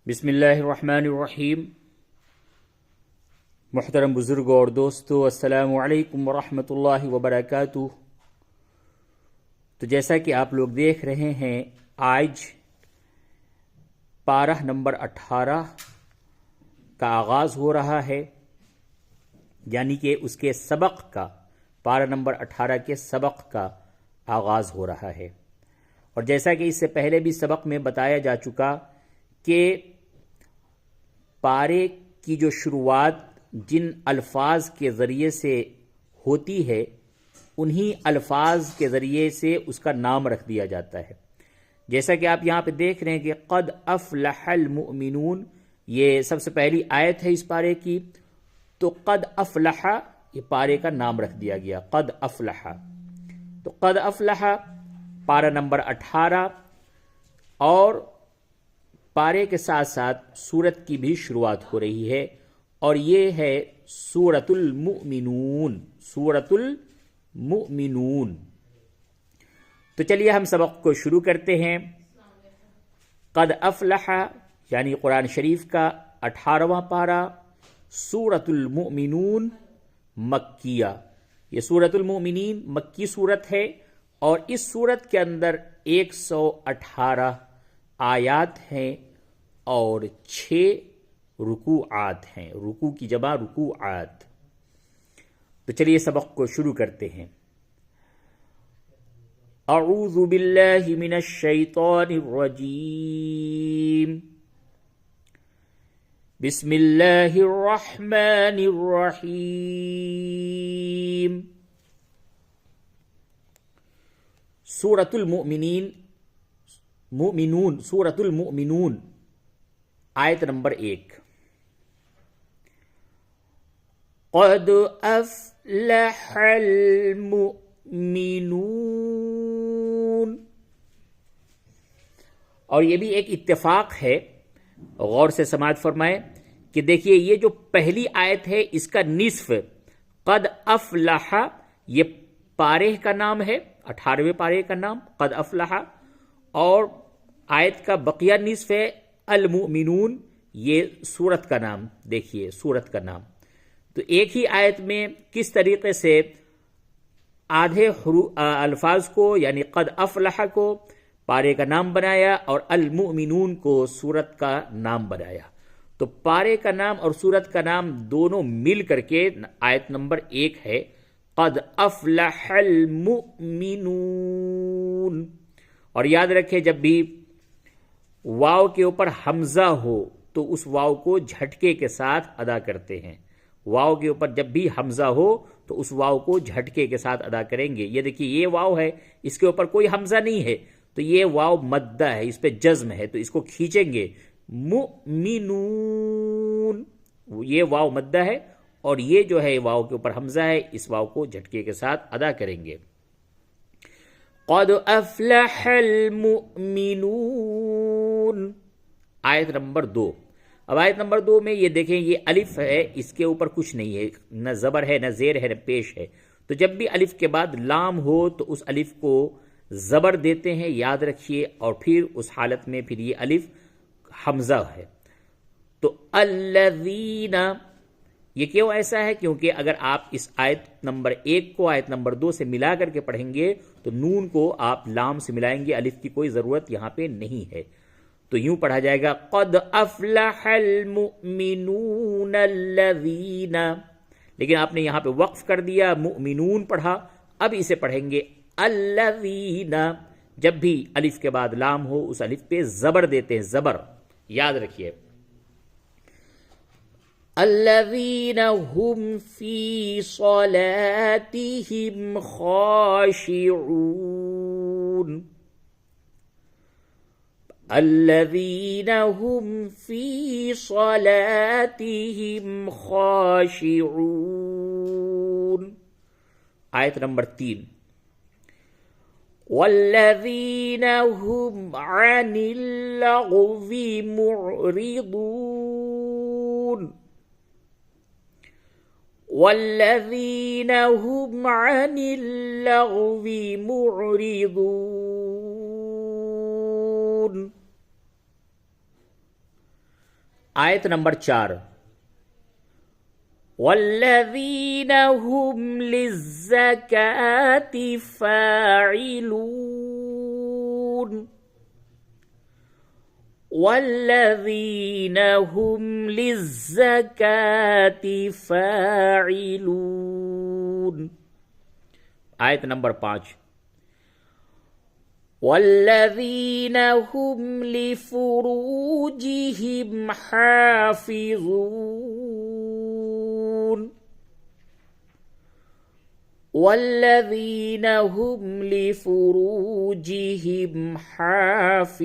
بسم اللہ الرحمن الرحیم۔ محترم بزرگوں اور دوستو، السلام علیکم ورحمۃ اللہ وبرکاتہ۔ تو جیسا کہ آپ لوگ دیکھ رہے ہیں، آج پارہ نمبر 18 کا آغاز ہو رہا ہے، یعنی کہ اس کے سبق کا، پارہ نمبر 18 کے سبق کا آغاز ہو رہا ہے۔ اور جیسا کہ اس سے پہلے بھی سبق میں بتایا جا چکا کہ پارے کی جو شروعات جن الفاظ کے ذریعے سے ہوتی ہے، انہی الفاظ کے ذریعے سے اس کا نام رکھ دیا جاتا ہے۔ جیسا کہ آپ یہاں پہ دیکھ رہے ہیں کہ قد افلح المؤمنون، یہ سب سے پہلی آیت ہے اس پارے کی، تو قد افلح یہ پارے کا نام رکھ دیا گیا، قد افلح۔ تو قد افلح پارہ نمبر 18، اور پارے کے ساتھ ساتھ سورت کی بھی شروعات ہو رہی ہے، اور یہ ہے سورۃ المؤمنون، سورۃ المؤمنون۔ تو چلیے ہم سبق کو شروع کرتے ہیں۔ قد افلح یعنی قرآن شریف کا 18واں پارہ، سورۃ المؤمنون مکیہ۔ یہ سورۃ المؤمنین مکی صورت ہے، اور اس صورت کے اندر 118 آیات ہیں اور 6 رکوعات ہیں، رکوع کی جمع رکوعات۔ تو چلیے سبق کو شروع کرتے ہیں۔ اعوذ باللہ من الشیطان الرجیم، بسم اللہ الرحمن الرحیم۔ سورۃ المؤمنین، مؤمنون، سورۃ المؤمنون، آیت نمبر 1۔ قد افلح المؤمنون۔ اور یہ بھی ایک اتفاق ہے، غور سے سماعت فرمائیں کہ دیکھیے یہ جو پہلی آیت ہے اس کا نصف قد افلح، یہ پارے کا نام ہے، 18ویں پارے کا نام قد افلح، اور آیت کا بقیہ نصف ہے المؤمنون، یہ سورت کا نام۔ دیکھیے سورت کا نام، تو ایک ہی آیت میں کس طریقے سے آدھے الفاظ کو، یعنی قد افلح کو پارے کا نام بنایا اور المؤمنون کو سورت کا نام بنایا۔ تو پارے کا نام اور سورت کا نام دونوں مل کر کے آیت نمبر 1 ہے، قد افلح المؤمنون۔ اور یاد رکھیں جب بھی واو کے اوپر حمزہ ہو تو اس واو کو جھٹکے کے ساتھ ادا کرتے ہیں۔ واو کے اوپر جب بھی حمزہ ہو تو اس واو کو جھٹکے کے ساتھ ادا کریں گے۔ یہ دیکھیے یہ واو ہے، اس کے اوپر کوئی حمزہ نہیں ہے، تو یہ واو مدہ ہے، اس پہ جزم ہے، تو اس کو کھینچیں گے، مؤمنون، یہ واو مدہ ہے، اور یہ جو ہے واو کے اوپر حمزہ ہے، اس واو کو جھٹکے کے ساتھ ادا کریں گے۔ قد افلح المؤمنون، آیت نمبر 2۔ اب آیت نمبر 2 میں یہ دیکھیں، یہ الف ہے، اس کے اوپر کچھ نہیں ہے، نہ زبر ہے، نہ زیر ہے، نہ پیش ہے۔ تو جب بھی الف کے بعد لام ہو تو اس الف کو زبر دیتے ہیں، یاد رکھیے، اور پھر اس حالت میں پھر یہ الف حمزہ ہے۔ تو الذین، یہ کیوں ایسا ہے؟ کیونکہ اگر آپ اس آیت نمبر 1 کو آیت نمبر 2 سے ملا کر کے پڑھیں گے تو نون کو آپ لام سے ملائیں گے، الف کی کوئی ضرورت یہاں پہ نہیں ہے۔ تو یوں پڑھا جائے گا، قد افلح المؤمنون الذین، لیکن آپ نے یہاں پہ وقف کر دیا، مؤمنون پڑھا، اب اسے پڑھیں گے الذین۔ جب بھی الف کے بعد لام ہو اس الف پہ زبر دیتے ہیں، زبر، یاد رکھیے۔ الذین هم فی صلاتهم خاشعون، الذین هم فی صلاتهم خاشعون، آیت نمبر 3۔ والذین هم عن اللغو معرضون، والذین هم عن اللغو معرضون، آیت نمبر 4، والذین هم للزکاة فاعلون، والذین هم للزکاة فاعلون۔ آیت نمبر 5، والذین هم لفروجهم حافظون، والذین هم لفروجهم حافظون۔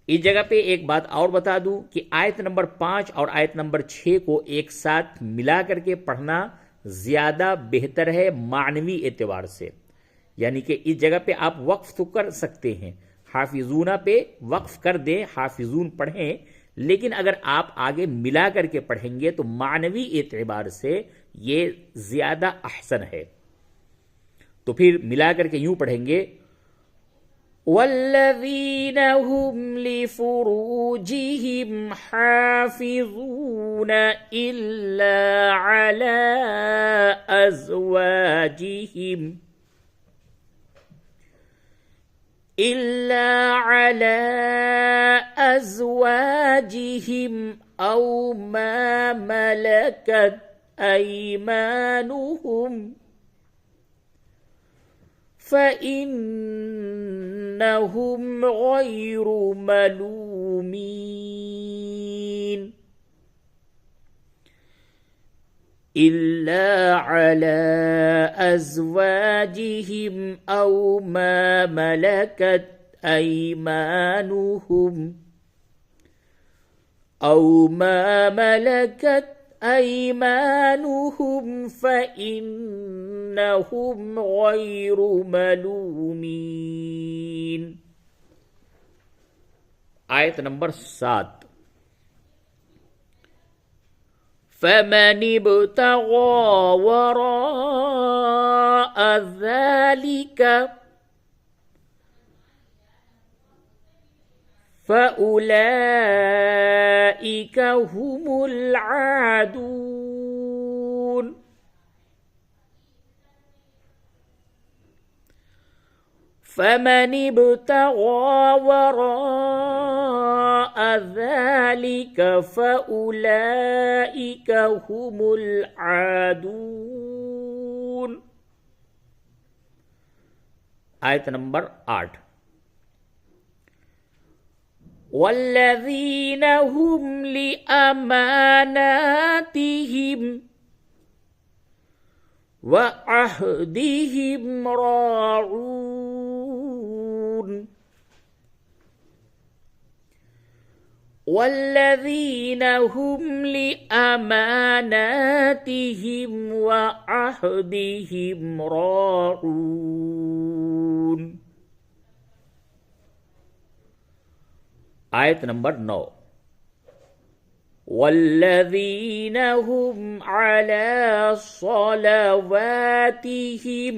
اس جگہ پہ ایک بات اور بتا دوں کہ آیت نمبر 5 اور آیت نمبر 6 کو ایک ساتھ ملا کر کے پڑھنا زیادہ بہتر ہے معنوی اعتبار سے، یعنی کہ اس جگہ پہ آپ وقف تو کر سکتے ہیں، حافظون پہ وقف کر دیں، حافظون پڑھیں، لیکن اگر آپ آگے ملا کر کے پڑھیں گے تو معنوی اعتبار سے یہ زیادہ احسن ہے۔ تو پھر ملا کر کے یوں پڑھیں گے، والذین هم لفروجهم حافظون إلا على أزواجهم أو ما ملكت أيمانهم فإنهم غير ملومين، إلا على أزواجهم أو ما ملكت أيمانهم فإنهم غير ملومين۔ آیت نمبر 7، فمن ابتغى وراء ذلك فأولئك هم العادون، فمن ابتغى وراء ذلك فأولئك هم العادون۔ آیت نمبر 8، والذین هم لأماناتهم وعهدهم راعون، والذین هم لأماناتهم وعهدهم راعون۔ آیت نمبر 9، والذین هم علی صلواتهم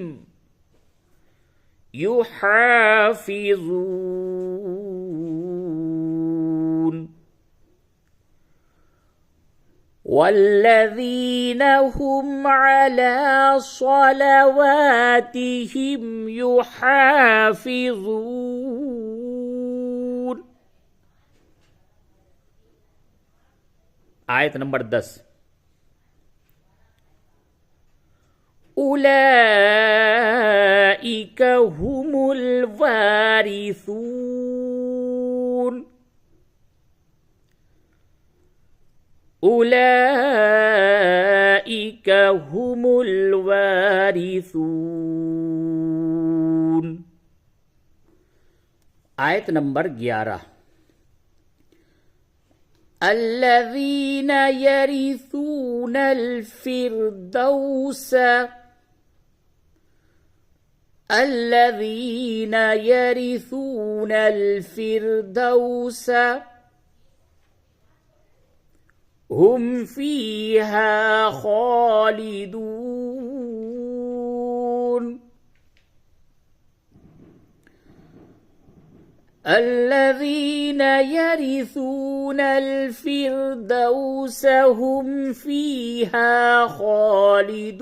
یحافظون، والذین هم علی صلواتهم یحافظون۔ آیت نمبر 10، اولئک هم الوارثون، اولئک هم الوارثون۔ آیت نمبر 11، الذین یرثون الفردوس هم فیہا خالدون۔ الذين يرثون الفردوس هم فيها خالدون.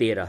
13।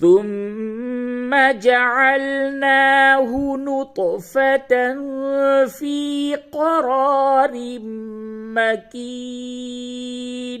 ثم جعلناه نطفة في قرار مكين।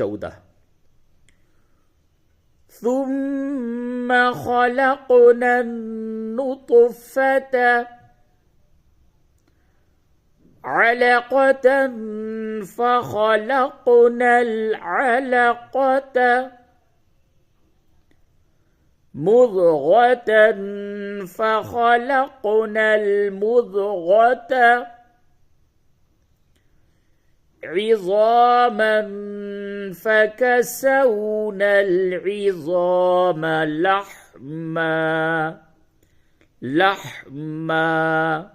14। ثم خلقنا النطفة علقة فخلقنا العلقة مضغة فخلقنا المضغة عظاما فكسونا العظام لحما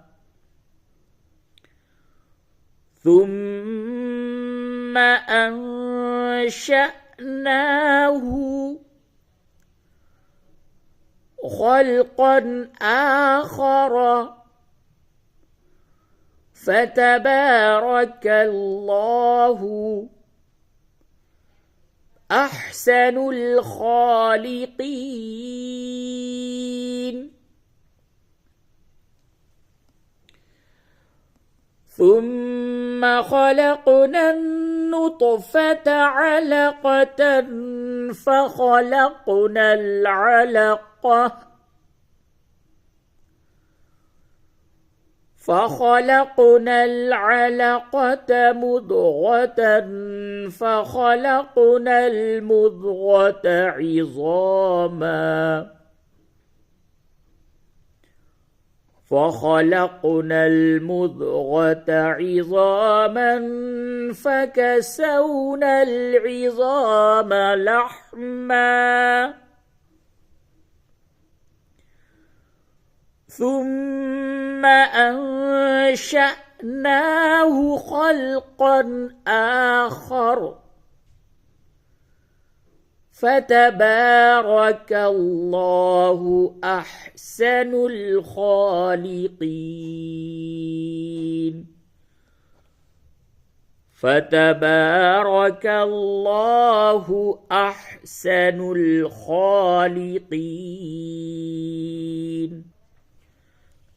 ثم أنشأناه خلقا آخر فتبارك الله أحسن الخالقين। ثم خلقنا النطفة علقة فخلقنا العلقة مضغة فخلقنا المضغة عظاما فكسونا العظام لحما ثم أنشأناه خلقا آخر فتبارك الله أحسن الخالقين। فتبارك الله أحسن الخالقين।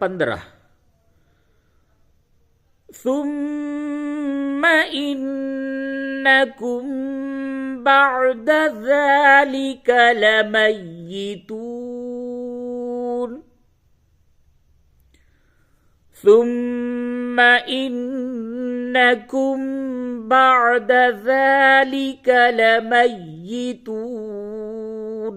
15। ثم إنكم بعد ذلك لميتون ثم إنكم بعد ذلك لميتون।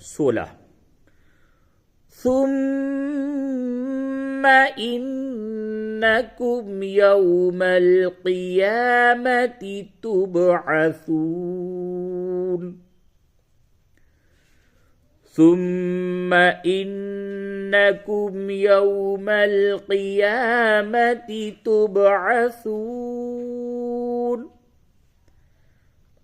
16। ثم إنكم يوم القيامة تبعثون ثم إنكم يوم القيامة تبعثون।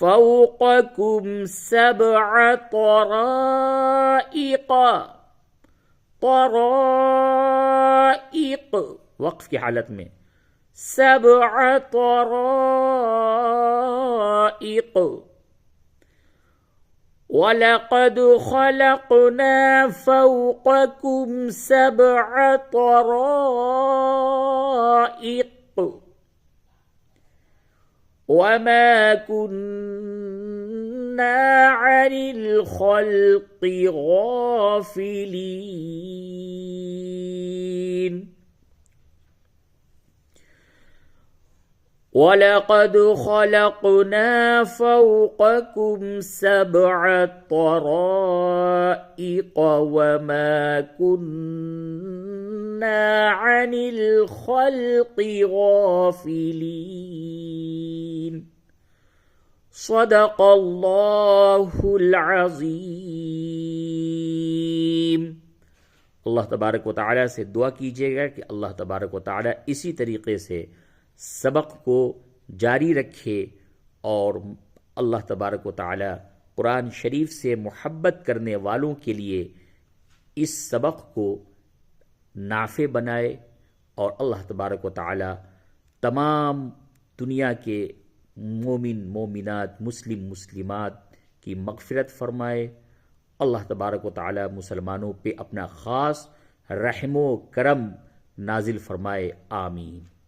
فوقكم سبع طرائق. طرائق وقف کی حالت میں، سبع طرائق. وَلَقَدْ خَلَقْنَا فَوْقَكُمْ سَبْعَ طَرَائِقَ وَمَا كُنَّا عَنِ الْخَلْقِ غَافِلِينَ. وَلَقَدْ خَلَقْنَا فَوْقَكُمْ سَبْعَ طَرَائِقَ وَمَا كُنَّا عَنِ الْخَلْقِ غَافِلِينَ. صدق اللہ العظیم. اللہ تبارک و تعالیٰ سے دعا کیجیے گا کہ اللہ تبارک و تعالیٰ اسی طریقے سے سبق کو جاری رکھے اور اللہ تبارک و تعالیٰ قرآن شریف سے محبت کرنے والوں کے لیے اس سبق کو نافع بنائے، اور اللہ تبارک و تعالیٰ تمام دنیا کے مومن مومنات مسلم مسلمات کی مغفرت فرمائے. اللہ تبارک و تعالیٰ مسلمانوں پہ اپنا خاص رحم و کرم نازل فرمائے. آمین.